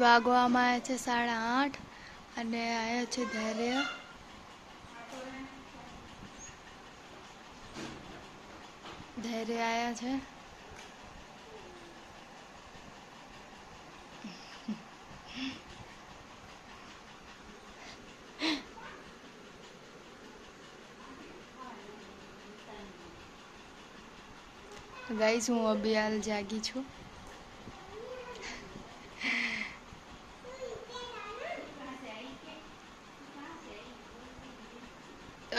વાગવામાં આવ્યા છે 8:30 અને આવ્યા છે ધૈર્ય. આવ્યા છે. ગાઈસ હું અભી હાલ જાગી છું.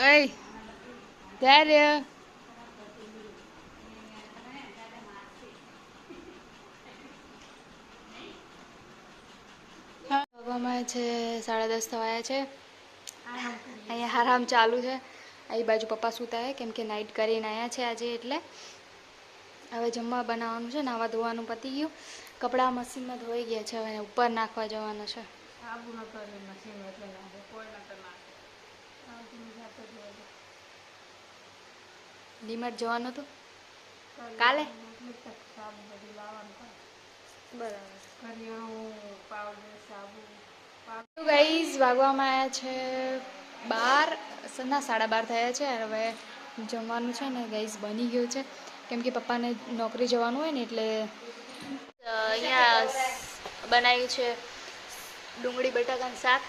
ઓય ધૈર્ય વાગવામાં છે 10:30 થવાયા છે. અહીંયા આરામ ચાલુ છે. અહીં બાજુ પપ્પા સૂતા હે કેમ કે નાઇટ કરીને આવ્યા છે આજે, એટલે હવે જમવા બનાવવાનું છે. નાવા ધોવાનું પતી ગયું. કપડાં મશીનમાં ધોઈ ગયા છે, હવે ઉપર નાખવા જવાનું છે. ડીમાર્ટ જવાનું હતું કાલે. બરાબર. ગાઈઝ વાગવામાં આવ્યા છે 12 ના 12:30 થયા છે. હવે જમવાનું છે ને ગાઈઝ બની ગયું છે કેમ કે પપ્પાને નોકરી જવાનું હોય ને, એટલે અહીંયા બનાવ્યું છે ડુંગળી બટાકાનું શાક,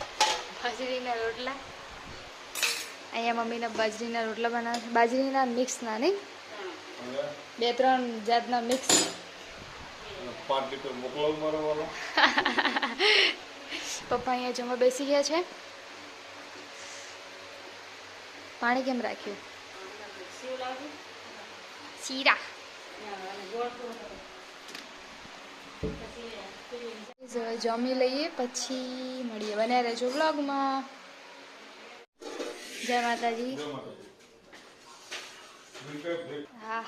બાજરીના રોટલા. અહીંયા મમ્મીના બાજરીના રોટલા બનાવે છે. બાજરીના મિક્સના નહીં, 2-3 જાતના મિક્સ. 5 લિટર મોકલાવ મારો વાલો. પપ્પા અહીંયા જમવા બેસી ગયા છે. પાણી કેમ રાખ્યું? શીરા. જમી લઈએ પછી મળીએ. બને રહેજો બ્લોગમાં. જય માતાજી. હા,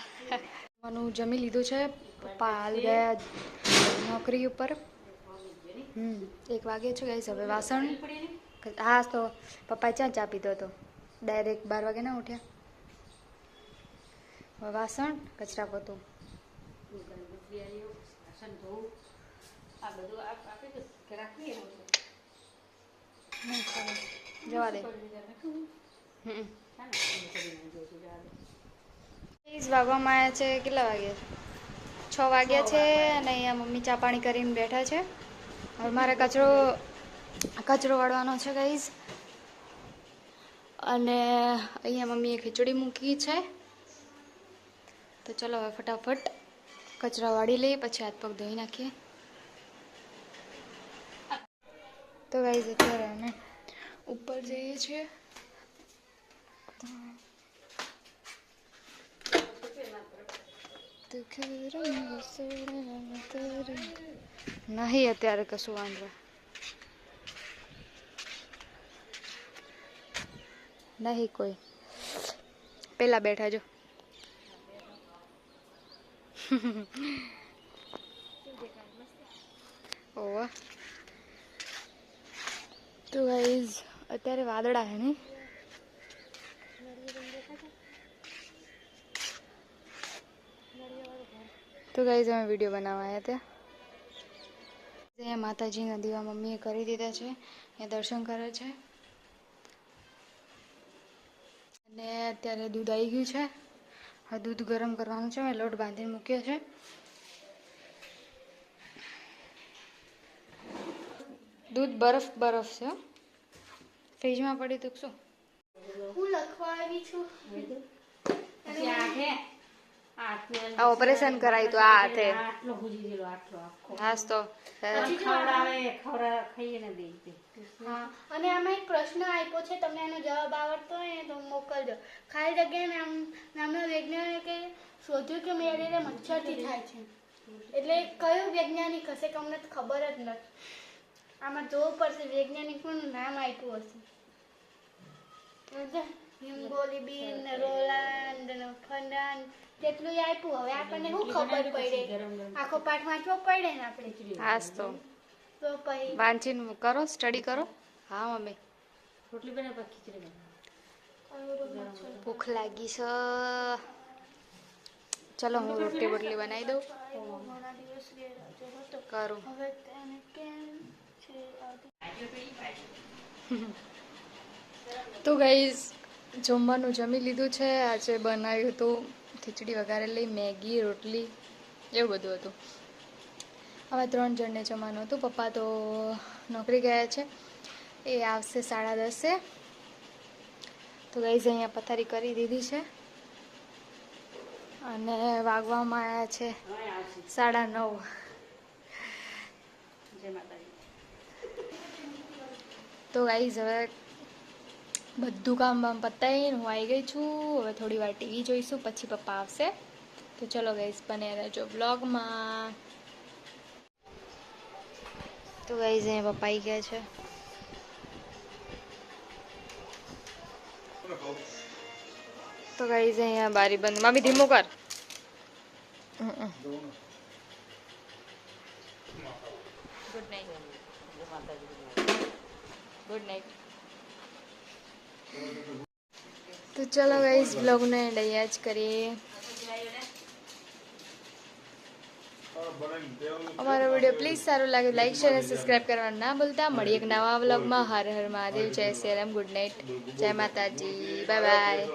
જમી લીધું છે. પપ્પા હાલ ગયા નોકરી ઉપર. 1 વાગે છે ગાઈસ. હવે વાસણ. હા તો પપ્પા ચા પીધો હતો, ડાયરેક્ટ 12 વાગે ના ઉઠ્યા. હવે વાસણ, કચરા પોતું. જવા દે. વાગવામાં આવ્યા છે કેટલા વાગ્યા? 6 વાગ્યા છે. અને અહીંયા મમ્મી ચા પાણી કરીને બેઠા છે. હવે મારે કચરો વાળવાનો છે ગાઈઝ. અને અહીંયા મમ્મીએ ખીચડી મૂકી છે. તો ચલો હવે ફટાફટ કચરા વાળી લઈએ, પછી હાથ પગ ધોઈ નાખીએ. તો ગાઈઝ અત્યારે અમે ઉપર જઈએ છીએ. નહીં અત્યારે કશું વાંધો નહીં. કોઈ પેલા બેઠા જો. ઓવા તો ગાઈઝ અત્યારે વાદળા હે નહીં. તો ગાઈઝ અમે વિડીયો બનાવવા આવ્યા હતા. અહીંયા માતાજીના દીવા મમ્મીએ કરી દીધા છે. અહીંયા દર્શન કરે છે. અને અત્યારે દૂધ આવી ગયું છે. હવે દૂધ ગરમ કરવાનું છે. મેં લોટ બાંધીને મૂક્યો છે. દૂધ બરફ છે. ફ્રીજમાં પડી તો શું? હું લખવા આવી છું. ઓપરેશન કરાયું તો આ હાથે. હાસ તો અને આમાં એક પ્રશ્ન આપ્યો છે, તમને એનો જવાબ આવડતો હોય ને તો મોકલજો. ખાલી જગ્યાએ નામના વૈજ્ઞાનિકે શોધ્યું કે મેલેરિયા મચ્છરથી થાય છે. એટલે કયો વૈજ્ઞાનિક હશે કે અમને ખબર જ નથી. આમાં જોવું પડશે વૈજ્ઞાનિકનું નામ આપ્યું હશે. હિમોગ્લોબિન, રોલાન્ડ, ફર્નાન્ડ જેટલું આપ્યું. હવે આપણને શું ખબર પડે? આખો પાઠ વાંચવો પડે ને આપણે. હાસ તો પછી વાંચીને કરો, સ્ટડી કરો. હા મમ્મી રોટલી બનાવ, ખીચડી બનાવ. ભૂખ લાગી છે. ચલો હું રોટલી બોટલી બનાવી દઉં. કરું. તો ગાઈઝ જમવાનું જમી લીધું છે. આજે બનાવ્યું હતું ખીચડી વઘારેલી, મેગી, રોટલી, એવું બધું હતું. હવે 3 જણને જમવાનું હતું. પપ્પા તો નોકરી ગયા છે, એ આવશે 10:30. તો ગાઈઝ અહીંયા પથારી કરી દીધી છે અને વાગવામાં આવ્યા છે 9:30. તો ગાઈઝ હવે બધું કામ પતાવીને હું આવી ગઈ છું. હવે થોડી વાર ટીવી જોઈશું, પછી પપ્પા આવશે. તો ચલો ગાઈઝ, બને રહેજો બ્લોગમાં. તો ગાઈઝ અહીંયા પપ્પા આવી ગયા છે. તો ગાઈઝ અહીંયા બારી બંધ. મામી ધીમું કર. Good night. Good night. તો ચલો ગાઈઝ, બ્લોગને એન્ડ અહીંયા જ કરીએ. અમારો વિડીયો પ્લીઝ સારું લાગે લાઈક શેર અને સબસ્ક્રાઈબ કરવાનું ના ભૂલતા. મળીએ એક નવા વ્લોગમાં. હર હર મહાદેવ. જય શ્રી રામ. Good night. જય માતાજી. Bye bye.